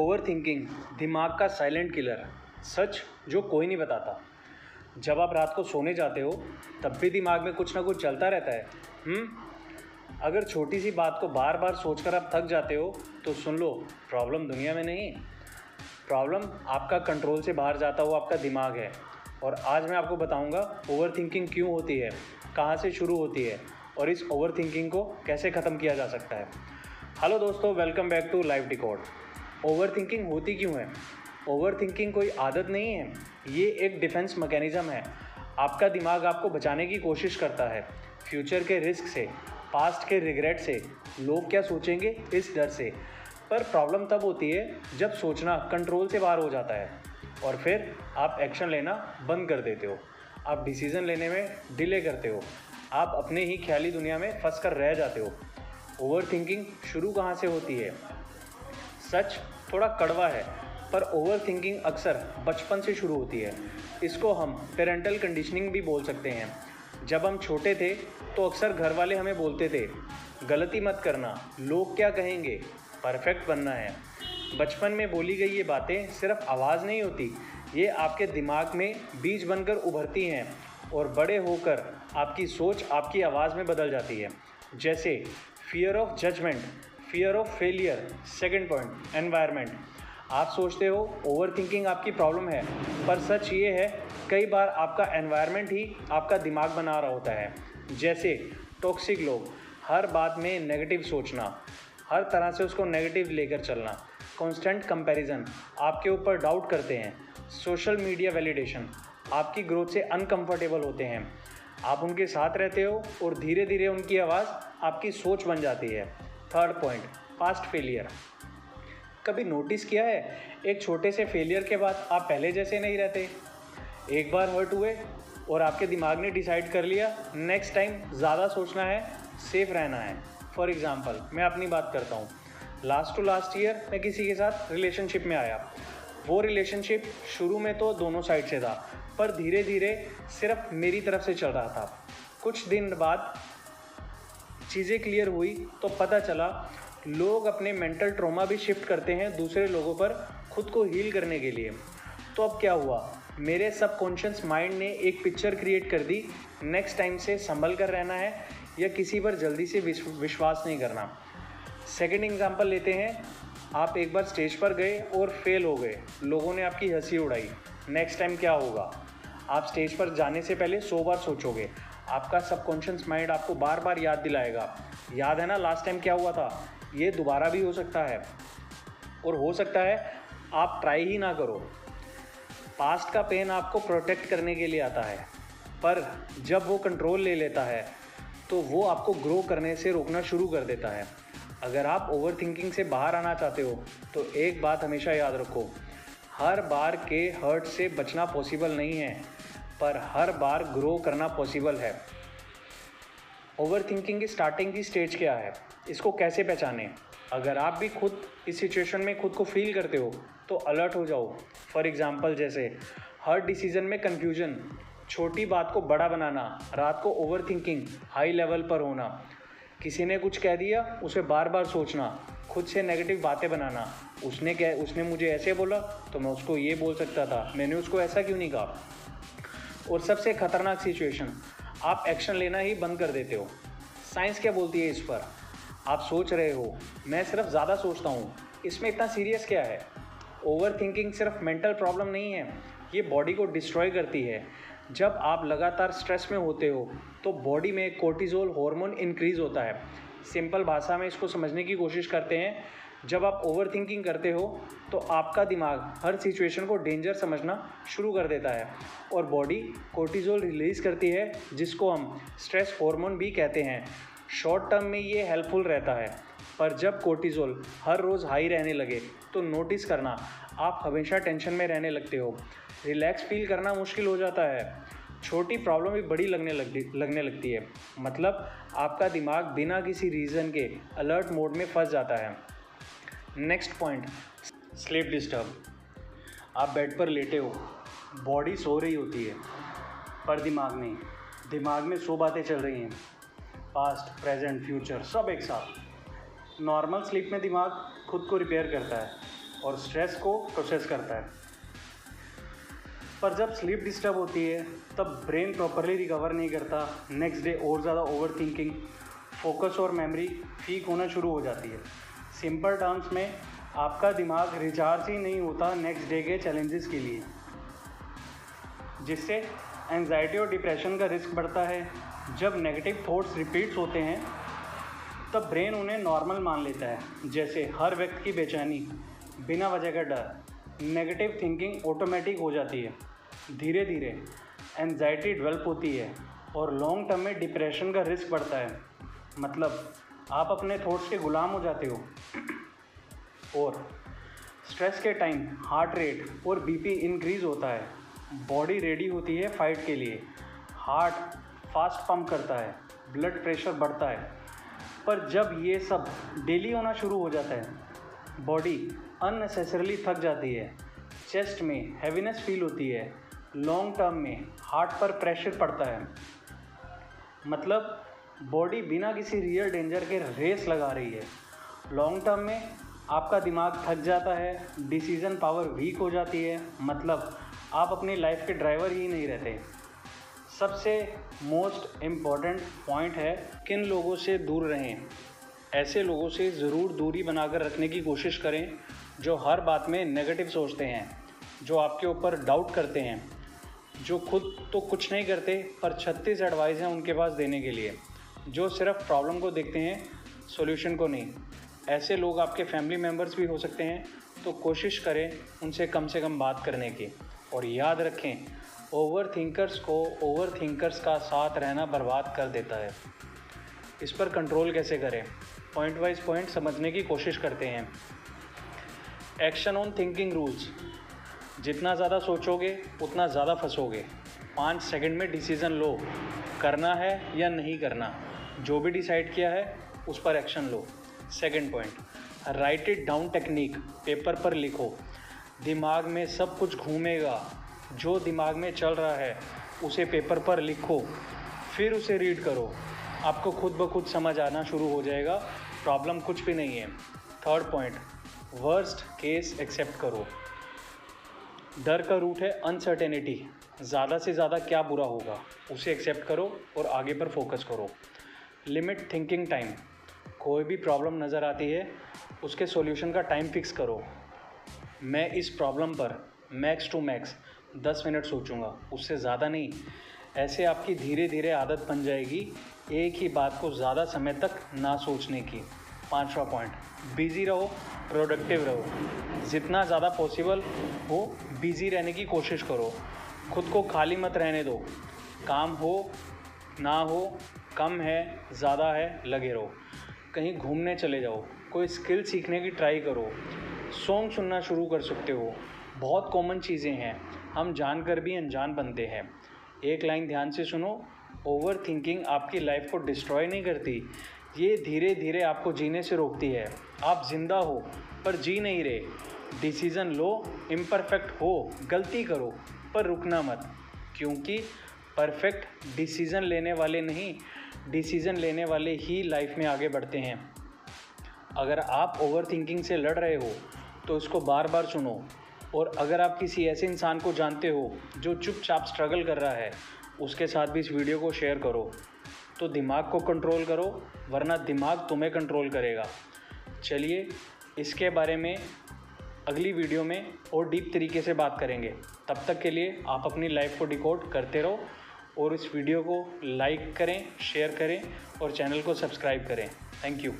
Overthinking दिमाग का silent killer, सच जो कोई नहीं बताता। जब आप रात को सोने जाते हो तब भी दिमाग में कुछ ना कुछ चलता रहता है। अगर छोटी सी बात को बार बार सोचकर आप थक जाते हो तो सुन लो, प्रॉब्लम दुनिया में नहीं, प्रॉब्लम आपका कंट्रोल से बाहर जाता हुआ आपका दिमाग है। और आज मैं आपको बताऊंगा ओवरथिंकिंग क्यों होती है, कहाँ से शुरू होती है और इस ओवरथिंकिंग को कैसे ख़त्म किया जा सकता है। हेलो दोस्तों, welcome back to Live Decode. Overthinking होती क्यों है? ओवरथिंकिंग कोई आदत नहीं है, ये एक डिफेंस मैकेनिज़्म है। आपका दिमाग आपको बचाने की कोशिश करता है, फ्यूचर के रिस्क से, पास्ट के रिग्रेट से, लोग क्या सोचेंगे इस डर से। पर प्रॉब्लम तब होती है जब सोचना कंट्रोल से बाहर हो जाता है और फिर आप एक्शन लेना बंद कर देते हो। आप डिसीज़न लेने में डिले करते हो, आप अपने ही ख्याली दुनिया में फंस कर रह जाते हो। ओवरथिंकिंग शुरू कहाँ से होती है? सच थोड़ा कड़वा है, पर ओवरथिंकिंग अक्सर बचपन से शुरू होती है। इसको हम पेरेंटल कंडीशनिंग भी बोल सकते हैं। जब हम छोटे थे तो अक्सर घर वाले हमें बोलते थे, गलती मत करना, लोग क्या कहेंगे, परफेक्ट बनना है। बचपन में बोली गई ये बातें सिर्फ आवाज़ नहीं होती, ये आपके दिमाग में बीज बनकर उभरती हैं और बड़े होकर आपकी सोच आपकी आवाज़ में बदल जाती है। जैसे fear of judgment, fear of failure. Second point, environment. आप सोचते हो ओवरथिंकिंग आपकी प्रॉब्लम है, पर सच ये है कई बार आपका एनवायरनमेंट ही आपका दिमाग बना रहा होता है। जैसे टॉक्सिक लोग, हर बात में नेगेटिव सोचना, हर तरह से उसको नेगेटिव लेकर चलना, कांस्टेंट कंपैरिजन, आपके ऊपर डाउट करते हैं, सोशल मीडिया वैलिडेशन, आपकी ग्रोथ से अनकंफर्टेबल होते हैं। आप उनके साथ रहते हो और धीरे धीरे उनकी आवाज़ आपकी सोच बन जाती है। Third point, past failure. कभी नोटिस किया है, एक छोटे से फेलियर के बाद आप पहले जैसे नहीं रहते। एक बार हर्ट हुए और आपके दिमाग ने डिसाइड कर लिया नेक्स्ट टाइम ज़्यादा सोचना है, सेफ रहना है। फॉर एग्ज़ाम्पल मैं अपनी बात करता हूँ। लास्ट टू लास्ट ईयर मैं किसी के साथ रिलेशनशिप में आया। वो रिलेशनशिप शुरू में तो दोनों साइड से था, पर धीरे धीरे सिर्फ मेरी तरफ से चल रहा था। कुछ दिन बाद चीज़ें क्लियर हुई तो पता चला लोग अपने मेंटल ट्रॉमा भी शिफ्ट करते हैं दूसरे लोगों पर खुद को हील करने के लिए। तो अब क्या हुआ, मेरे सबकॉन्शियस माइंड ने एक पिक्चर क्रिएट कर दी, नेक्स्ट टाइम से संभल कर रहना है या किसी पर जल्दी से विश्वास नहीं करना। सेकंड एग्जांपल लेते हैं। आप एक बार स्टेज पर गए और फेल हो गए, लोगों ने आपकी हंसी उड़ाई। नेक्स्ट टाइम क्या होगा? आप स्टेज पर जाने से पहले 100 बार सोचोगे। आपका सबकॉन्शियस माइंड आपको बार बार याद दिलाएगा, याद है ना लास्ट टाइम क्या हुआ था, ये दोबारा भी हो सकता है। और हो सकता है आप ट्राई ही ना करो। पास्ट का पेन आपको प्रोटेक्ट करने के लिए आता है, पर जब वो कंट्रोल ले लेता है तो वो आपको ग्रो करने से रोकना शुरू कर देता है। अगर आप ओवरथिंकिंग से बाहर आना चाहते हो तो एक बात हमेशा याद रखो, हर बार के हर्ट से बचना पॉसिबल नहीं है, पर हर बार ग्रो करना पॉसिबल है। ओवरथिंकिंग की स्टार्टिंग की स्टेज क्या है, इसको कैसे पहचानें? अगर आप भी खुद इस सिचुएशन में खुद को फील करते हो तो अलर्ट हो जाओ। फॉर एग्जांपल जैसे हर डिसीजन में कन्फ्यूजन, छोटी बात को बड़ा बनाना, रात को ओवरथिंकिंग हाई लेवल पर होना, किसी ने कुछ कह दिया उसे बार बार सोचना, खुद से नेगेटिव बातें बनाना, उसने मुझे ऐसे बोला तो मैं उसको ये बोल सकता था, मैंने उसको ऐसा क्यों नहीं कहा। और सबसे खतरनाक सिचुएशन, आप एक्शन लेना ही बंद कर देते हो। साइंस क्या बोलती है इस पर? आप सोच रहे हो मैं सिर्फ ज़्यादा सोचता हूँ, इसमें इतना सीरियस क्या है? ओवरथिंकिंग सिर्फ मेंटल प्रॉब्लम नहीं है, ये बॉडी को डिस्ट्रॉय करती है। जब आप लगातार स्ट्रेस में होते हो तो बॉडी में कोर्टिजोल हार्मोन इंक्रीज़ होता है। सिंपल भाषा में इसको समझने की कोशिश करते हैं। जब आप ओवरथिंकिंग करते हो तो आपका दिमाग हर सिचुएशन को डेंजर समझना शुरू कर देता है और बॉडी कोर्टिजोल रिलीज़ करती है, जिसको हम स्ट्रेस हार्मोन भी कहते हैं। शॉर्ट टर्म में ये हेल्पफुल रहता है, पर जब कोर्टिजोल हर रोज़ हाई रहने लगे तो नोटिस करना आप हमेशा टेंशन में रहने लगते हो, रिलैक्स फील करना मुश्किल हो जाता है, छोटी प्रॉब्लम भी बड़ी लगने लगती है। मतलब आपका दिमाग बिना किसी रीज़न के अलर्ट मोड में फंस जाता है। Next point, sleep disturb. आप बेड पर लेटे हो, बॉडी सो रही होती है पर दिमाग में 100 बातें चल रही हैं, पास्ट प्रेजेंट फ्यूचर सब एक साथ। नॉर्मल स्लीप में दिमाग खुद को रिपेयर करता है और स्ट्रेस को प्रोसेस करता है। पर जब स्लीप डिस्टर्ब होती है तब ब्रेन प्रॉपरली रिकवर नहीं करता। नेक्स्ट डे और ज़्यादा ओवर थिंकिंग, फोकस और मेमोरी वीक होना शुरू हो जाती है। सिंपल टर्म्स में आपका दिमाग रिचार्ज ही नहीं होता नेक्स्ट डे के चैलेंजेस के लिए, जिससे एंजाइटी और डिप्रेशन का रिस्क बढ़ता है। जब नेगेटिव थॉट्स रिपीट्स होते हैं तब ब्रेन उन्हें नॉर्मल मान लेता है, जैसे हर व्यक्ति की बेचैनी, बिना वजह का डर। नेगेटिव थिंकिंग ऑटोमेटिक हो जाती है। धीरे धीरे एंजाइटी डेवलप होती है और लॉन्ग टर्म में डिप्रेशन का रिस्क बढ़ता है। मतलब आप अपने थॉट्स के गुलाम हो जाते हो। और स्ट्रेस के टाइम हार्ट रेट और बीपी इंक्रीज होता है। बॉडी रेडी होती है फाइट के लिए। हार्ट फास्ट पंप करता है, ब्लड प्रेशर बढ़ता है। पर जब ये सब डेली होना शुरू हो जाता है, बॉडी अननेसेसरली थक जाती है, चेस्ट में हैवीनेस फील होती है, लॉन्ग टर्म में हार्ट पर प्रेशर पड़ता है। मतलब बॉडी बिना किसी रियल डेंजर के रेस लगा रही है। लॉन्ग टर्म में आपका दिमाग थक जाता है, डिसीजन पावर वीक हो जाती है। मतलब आप अपनी लाइफ के ड्राइवर ही नहीं रहते। सबसे मोस्ट इम्पॉर्टेंट पॉइंट है, किन लोगों से दूर रहें। ऐसे लोगों से ज़रूर दूरी बनाकर रखने की कोशिश करें जो हर बात में नेगेटिव सोचते हैं, जो आपके ऊपर डाउट करते हैं, जो खुद तो कुछ नहीं करते पर 36 एडवाइस हैं उनके पास देने के लिए, जो सिर्फ प्रॉब्लम को देखते हैं, सॉल्यूशन को नहीं। ऐसे लोग आपके फैमिली मेम्बर्स भी हो सकते हैं, तो कोशिश करें उनसे कम बात करने की। और याद रखें, ओवर थिंकर्स का साथ रहना बर्बाद कर देता है। इस पर कंट्रोल कैसे करें, पॉइंट वाइज पॉइंट समझने की कोशिश करते हैं। Action on thinking rules. जितना ज़्यादा सोचोगे उतना ज़्यादा फंसोगे। 5 सेकंड में डिसीज़न लो, करना है या नहीं करना। जो भी डिसाइड किया है उस पर action low. Second point, right it down technique. Paper पर लिखो। दिमाग में सब कुछ घूमेगा, जो दिमाग में चल रहा है उसे पेपर पर लिखो, फिर उसे रीड करो। आपको खुद ब खुद समझ आना शुरू हो जाएगा, प्रॉब्लम कुछ भी नहीं है। Third point, worst case accept करो। डर का रूट है अनसर्टेनिटी। ज़्यादा से ज़्यादा क्या बुरा होगा उसे एक्सेप्ट करो और आगे पर फोकस करो। Limit thinking time. कोई भी प्रॉब्लम नज़र आती है उसके सॉल्यूशन का टाइम फिक्स करो। मैं इस प्रॉब्लम पर मैक्स टू मैक्स 10 मिनट सोचूंगा, उससे ज़्यादा नहीं। ऐसे आपकी धीरे धीरे आदत बन जाएगी एक ही बात को ज़्यादा समय तक ना सोचने की। 5वां पॉइंट, बिज़ी रहो, प्रोडक्टिव रहो। जितना ज़्यादा पॉसिबल हो बिज़ी रहने की कोशिश करो। खुद को खाली मत रहने दो। काम हो ना हो, कम है ज़्यादा है, लगे रहो। कहीं घूमने चले जाओ, कोई स्किल सीखने की ट्राई करो, सॉन्ग सुनना शुरू कर सकते हो। बहुत कॉमन चीज़ें हैं, हम जानकर भी अनजान बनते हैं। एक लाइन ध्यान से सुनो, ओवर थिंकिंग आपकी लाइफ को डिस्ट्रॉय नहीं करती, ये धीरे धीरे आपको जीने से रोकती है। आप जिंदा हो पर जी नहीं रहे। डिसीज़न लो, इम्परफेक्ट हो, गलती करो, पर रुकना मत, क्योंकि परफेक्ट डिसीज़न लेने वाले नहीं, डिसीज़न लेने वाले ही लाइफ में आगे बढ़ते हैं। अगर आप ओवर थिंकिंग से लड़ रहे हो तो इसको बार बार सुनो। और अगर आप किसी ऐसे इंसान को जानते हो जो चुपचाप स्ट्रगल कर रहा है, उसके साथ भी इस वीडियो को शेयर करो। तो दिमाग को कंट्रोल करो, वरना दिमाग तुम्हें कंट्रोल करेगा। चलिए इसके बारे में अगली वीडियो में और डीप तरीके से बात करेंगे। तब तक के लिए आप अपनी लाइफ को डिकोड करते रहो और इस वीडियो को लाइक करें, शेयर करें और चैनल को सब्सक्राइब करें। Thank you.